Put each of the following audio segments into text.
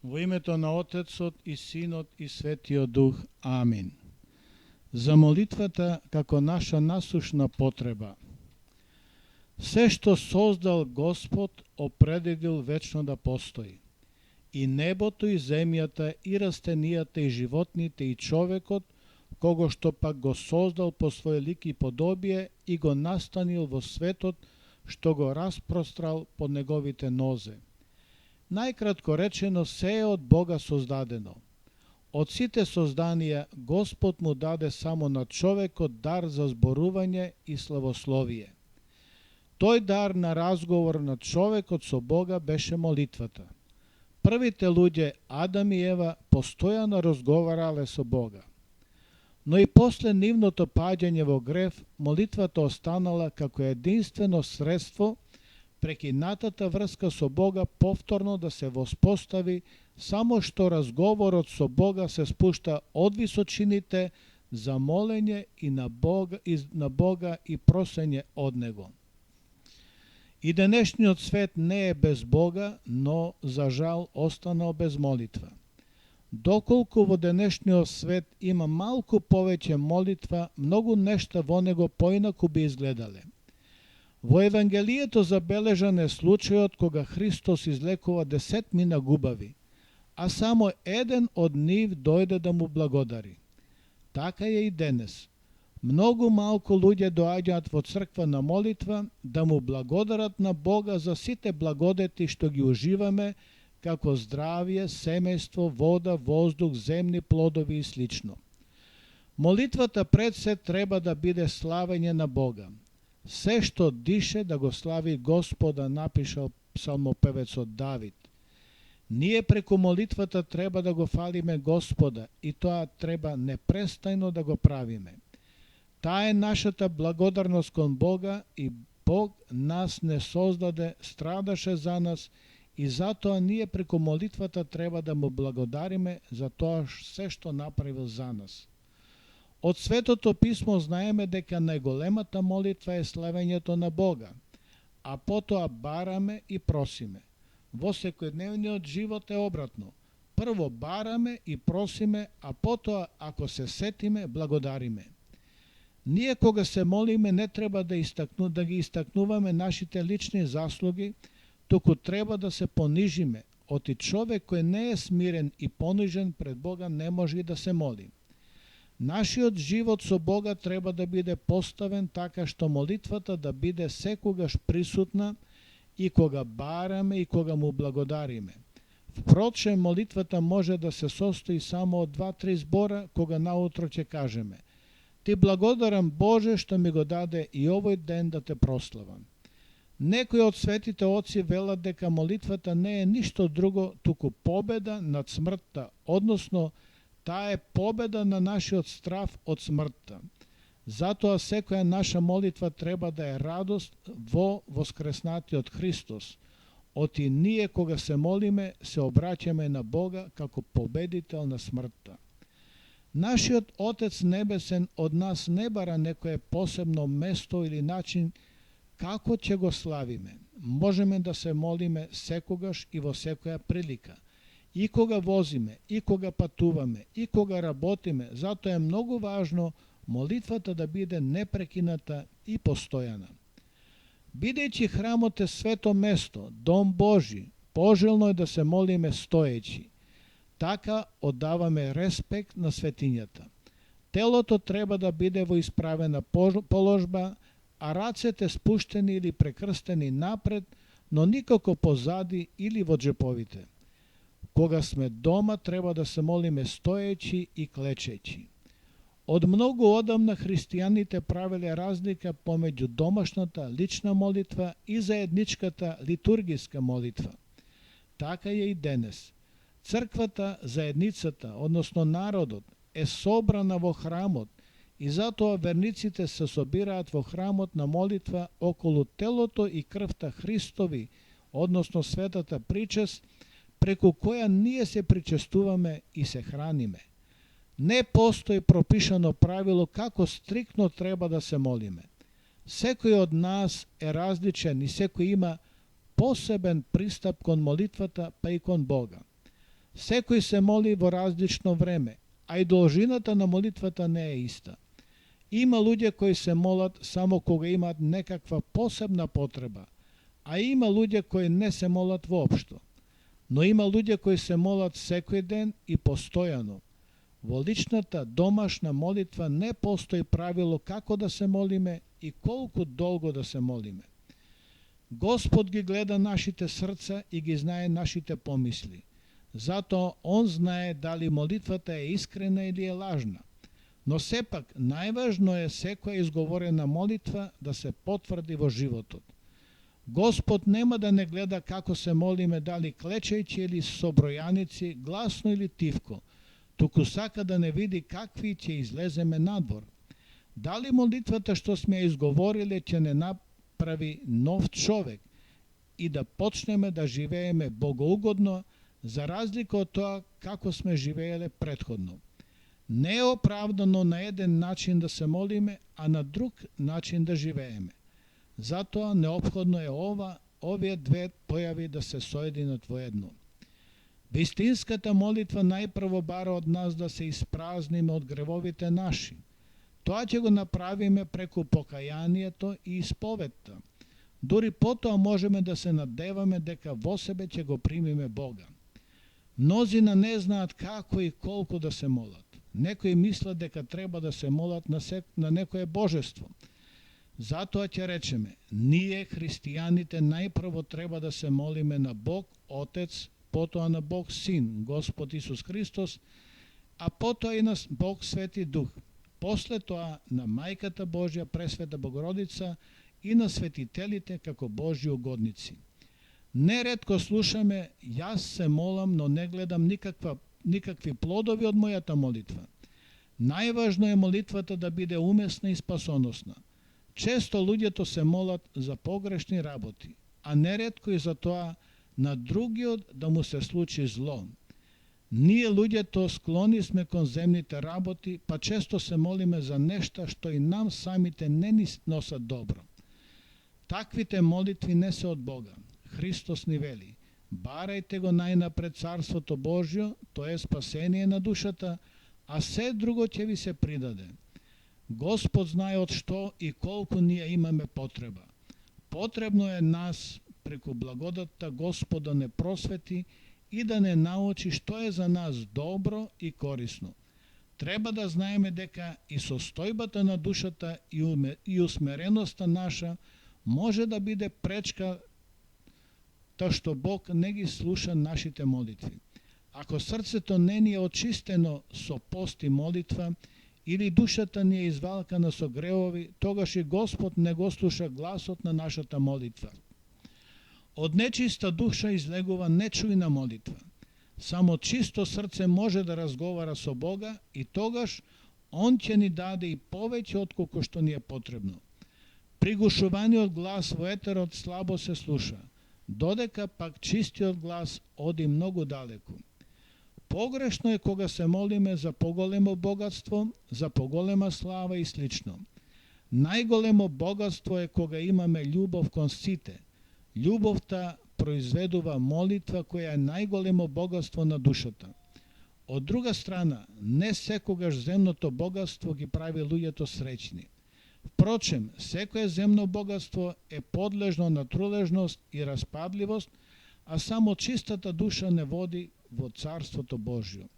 Во името на Отецот и Синот и Светиот Дух. Амин. За молитвата како наша насушна потреба. Се што создал Господ определил вечно да постои. И небото и земјата и растенијата и животните и човекот, кого што пак го создал по свој лик и подобие и го настанил во светот, што го распрострал под неговите нозе. Најкратко речено, се е од Бога создадено. Од сите созданија Господ му даде само на човекот дар за зборување и славословие. Тој дар на разговор на човекот со Бога беше молитвата. Првите луѓе, Адам и Ева, постојано разговарале со Бога. Но и после нивното паѓање во грев, молитвата останала како единствено средство прекинатата врска со Бога повторно да се воспостави, само што разговорот со Бога се спушта од височините за молење и на Бога и просење од Него. И денешниот свет не е без Бога, но за жал останал без молитва. Доколку во денешниот свет има малку повеќе молитва, многу нешта во него поинаку би изгледале. Во Евангелието забележан е случајот кога Христос излекува 10 губави, а само еден од нив дојде да му благодари. Така е и денес. Многу малку луѓе доаѓаат во црква на молитва да му благодарат на Бога за сите благодети што ги уживаме, како здравје, семејство, вода, воздух, земни плодови и слично. Молитвата пред се треба да биде славење на Бога. Се што дише да го слави Господа, напишал псалмопевецот Давид. Ние преку молитвата треба да го фалиме Господа и тоа треба непрестајно да го правиме. Таа е нашата благодарност кон Бога и Бог нас не создаде, страдаше за нас и затоа ние преку молитвата треба да му благодариме за тоа се што направил за нас. Од Светото писмо знаеме дека најголемата молитва е славењето на Бога, а потоа бараме и просиме. Во секојдневниот живот е обратно. Прво бараме и просиме, а потоа, ако се сетиме, благодариме. Ние кога се молиме не треба да ги истакнуваме нашите лични заслуги, туку треба да се понижиме. Оти човек кој не е смирен и понижен пред Бога не може и да се моли. Нашиот живот со Бога треба да биде поставен така што молитвата да биде секогаш присутна и кога бараме и кога му благодариме. Впрочем, молитвата може да се состои само од 2-3 збора кога наутро ќе кажеме: Ти благодарам Боже што ми го даде и овој ден да те прославам. Некои од светите оци велат дека молитвата не е ништо друго, туку победа над смртта, односно таа е победа на нашиот страв од смртта. Затоа секоја наша молитва треба да е радост во воскреснатиот Христос. Оти ние кога се молиме, се обраќаме на Бога како победител на смртта. Нашиот Отец Небесен од нас не бара некое посебно место или начин како ќе го славиме. Можеме да се молиме секогаш и во секоја прилика. И кога возиме, и кога патуваме, и кога работиме, затоа е многу важно молитвата да биде непрекината и постојана. Бидејќи храмот е свето место, дом Божи, пожелно е да се молиме стоејќи. Така оддаваме респект на светињата. Телото треба да биде во исправена положба, а рацете спуштени или прекрстени напред, но никако позади или во джеповите. Кога сме дома, треба да се молиме стоејќи и клечејќи. Од многу одамна христијаните правеле разлика помеѓу домашната лична молитва и заедничката литургиска молитва. Така е и денес. Црквата, заедницата, односно народот, е собрана во храмот и затоа верниците се собираат во храмот на молитва околу телото и крвта Христови, односно светата причест, преку која ние се причестуваме и се храниме. Не постои пропишано правило како стриктно треба да се молиме. Секој од нас е различен и секој има посебен пристап кон молитвата, па и кон Бога. Секој се моли во различно време, а и должината на молитвата не е иста. Има луѓе кои се молат само кога имаат некаква посебна потреба, а има луѓе кои не се молат воопшто. Но има луѓе кои се молат секој ден и постојано. Во личната домашна молитва не постои правило како да се молиме и колку долго да се молиме. Господ ги гледа нашите срца и ги знае нашите помисли. Затоа Он знае дали молитвата е искрена или е лажна. Но сепак најважно е секоја изговорена молитва да се потврди во животот. Господ нема да не гледа како се молиме, дали клечејќи или со бројаници, гласно или тивко, туку сака да не види какви ќе излеземе надвор. Дали молитвата што сме ја изговориле ќе не направи нов човек и да почнеме да живееме богоугодно, за разлика од тоа како сме живееле претходно. Не е оправдано на еден начин да се молиме, а на друг начин да живееме. Затоа неопходно е овие две појави да се соединат во едно. Вистинската молитва најпрво бара од нас да се испразниме од гревовите наши. Тоа ќе го направиме преку покајанието и исповетта. Дури потоа можеме да се надеваме дека во себе ќе го примиме Бога. Мнозина не знаат како и колку да се молат. Некои мислат дека треба да се молат на некое божество. Затоа ќе речеме, ние христијаните најпрво треба да се молиме на Бог Отец, потоа на Бог Син, Господ Исус Христос, а потоа и на Бог Свети Дух. После тоа на Мајката Божја Пресвета Богородица и на светителите како Божји угодници. Неретко слушаме, јас се молам, но не гледам никакви плодови од мојата молитва. Најважно е молитвата да биде умесна и спасоносна. Често луѓето се молат за погрешни работи, а неретко и за тоа на другиот да му се случи зло. Ние луѓето склони сме кон земните работи, па често се молиме за нешта што и нам самите не ни носат добро. Таквите молитви не се од Бога. Христос ни вели, барајте го најнапред Царството Божјо, тоа е спасение на душата, а се друго ќе ви се придаде. Господ знае од што и колку ние имаме потреба. Потребно е нас, преку благодатта Господ да не просвети и да не научи што е за нас добро и корисно. Треба да знаеме дека и состојбата на душата и усмереноста наша може да биде пречка тоа што Бог не ги слуша нашите молитви. Ако срцето не ни е очистено со пост и молитва, или душата ни е извалкана со гревови, тогаш и Господ не го слуша гласот на нашата молитва. Од нечиста душа излегува нечујна молитва. Само чисто срце може да разговара со Бога и тогаш Он ќе ни даде и повеќе отколку што ни е потребно. Пригушуваниот глас во етерот слабо се слуша, додека пак чистиот глас оди многу далеку. Погрешно е кога се молиме за поголемо богатство, за поголема слава и слично. Најголемо богатство е кога имаме љубов кон сите. Љубовта произведува молитва која е најголемо богатство на душата. Од друга страна, не секогаш земното богатство ги прави луѓето среќни. Впрочем, секое земно богатство е подлежно на трулежност и распадливост, а само чистата душа не води во Царството Божјо.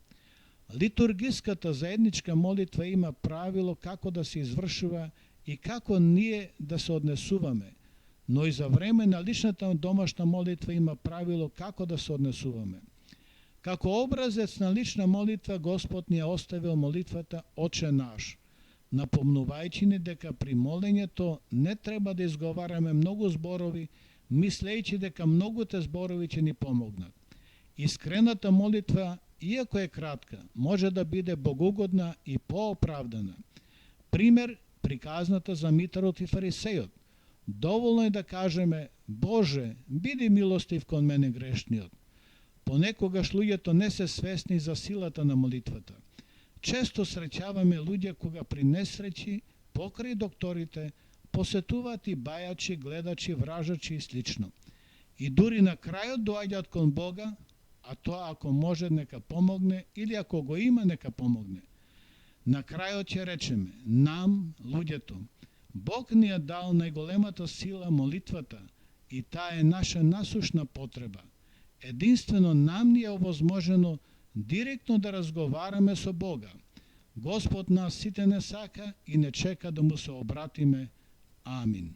Литургиската заедничка молитва има правило како да се извршува и како ние да се однесуваме, но и за време на личната домашна молитва има правило како да се однесуваме. Како образец на лична молитва Господ ни е оставил молитвата Оче наш, напомнувајќи ни дека при молењето не треба да изговараме многу зборови, мислејќи дека многуте зборови ќе ни помогнат. Искрената молитва, иако е кратка, може да биде богоугодна и пооправдана. Пример, приказната за Митарот и фарисејот. Доволно е да кажеме, Боже, биди милостив кон мене грешниот. Понекогаш луѓето не се свесни за силата на молитвата. Често среќаваме луѓе кога при несреќи, покрај докторите, посетуваат и бајачи, гледачи, вражачи и слично. И дури на крајот доаѓаат кон Бога, а тоа ако може нека помогне или ако го има нека помогне. На крајот ќе речеме, нам, луѓето, Бог ни е дал најголемата сила молитвата и таа е наша насушна потреба. Единствено нам ни е овозможено директно да разговараме со Бога. Господ нас сите не сака и не чека да му се обратиме. Амин.